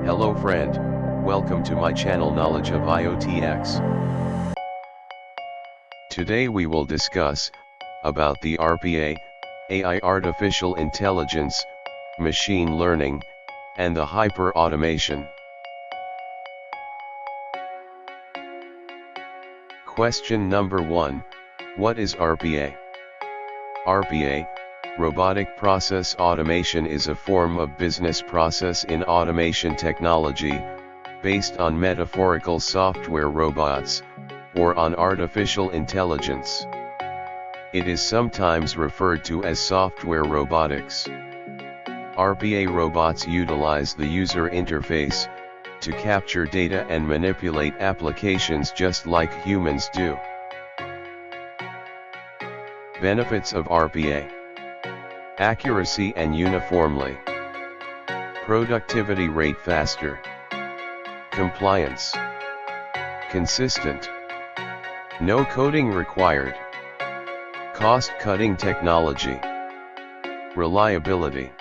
Hello friend, welcome to my channel Knowledge of IoTx. Today we will discuss about the RPA, AI artificial intelligence, machine learning, and the hyper-automation. Question number 1, what is RPA? RPA, Robotic Process Automation, is a form of business process in automation technology, based on metaphorical software robots, or on artificial intelligence. It is sometimes referred to as software robotics. RPA robots utilize the user interface to capture data and manipulate applications just like humans do. Benefits of RPA: accuracy and uniformly, productivity rate faster, compliance, consistent, no coding required, cost-cutting technology, reliability,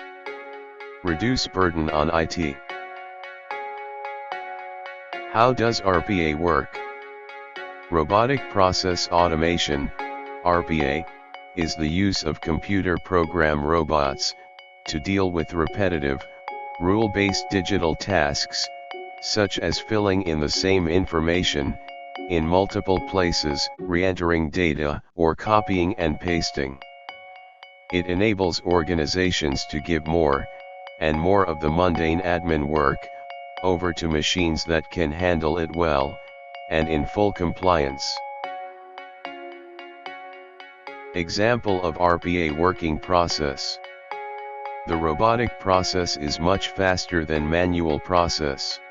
reduce burden on IT. How does RPA work? Robotic Process Automation, RPA, is the use of computer program robots to deal with repetitive, rule-based digital tasks, such as filling in the same information in multiple places, re-entering data, or copying and pasting. It enables organizations to give more and more of the mundane admin work over to machines that can handle it well and in full compliance. Example of RPA working process: the robotic process is much faster than manual process.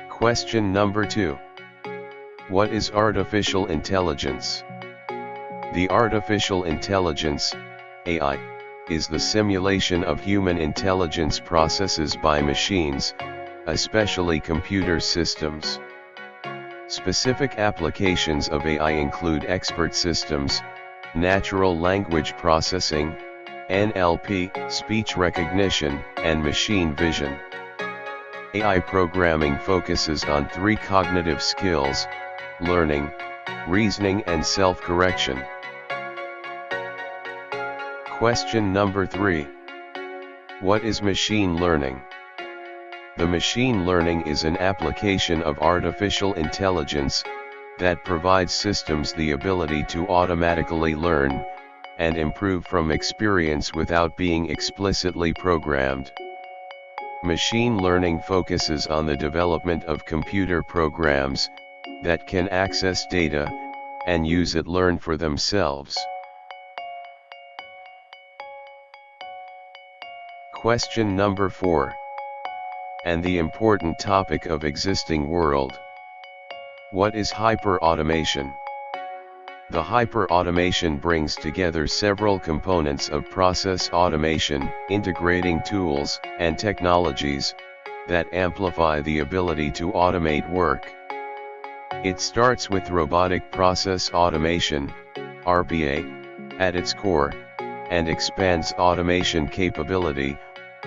Question number 2. What is artificial intelligence? The artificial intelligence, AI, is the simulation of human intelligence processes by machines, especially computer systems. Specific applications of AI include expert systems, natural language processing, NLP, speech recognition, and machine vision. AI programming focuses on 3 cognitive skills: learning, reasoning, and self-correction. Question number 3. What is machine learning? The machine learning is an application of artificial intelligence that provides systems the ability to automatically learn and improve from experience without being explicitly programmed. Machine learning focuses on the development of computer programs that can access data and use it learn for themselves. Question number 4. And the important topic of existing world. What is hyper-automation? The hyper-automation brings together several components of process automation, integrating tools and technologies that amplify the ability to automate work. It starts with robotic process automation, RPA, at its core, and expands automation capability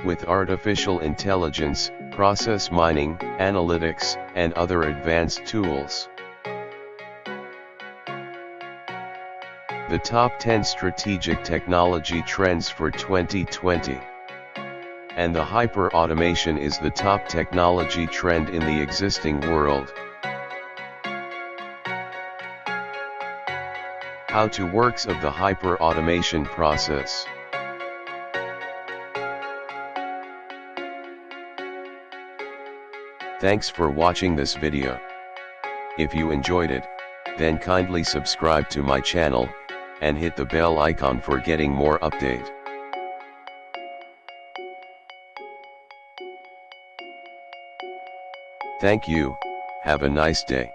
with artificial intelligence, process mining, analytics, and other advanced tools. The top 10 strategic technology trends for 2020. And the hyper-automation is the top technology trend in the existing world. How to works of the hyper-automation process. Thanks for watching this video. If you enjoyed it, then kindly subscribe to my channel, and hit the bell icon for getting more update. Thank you, have a nice day.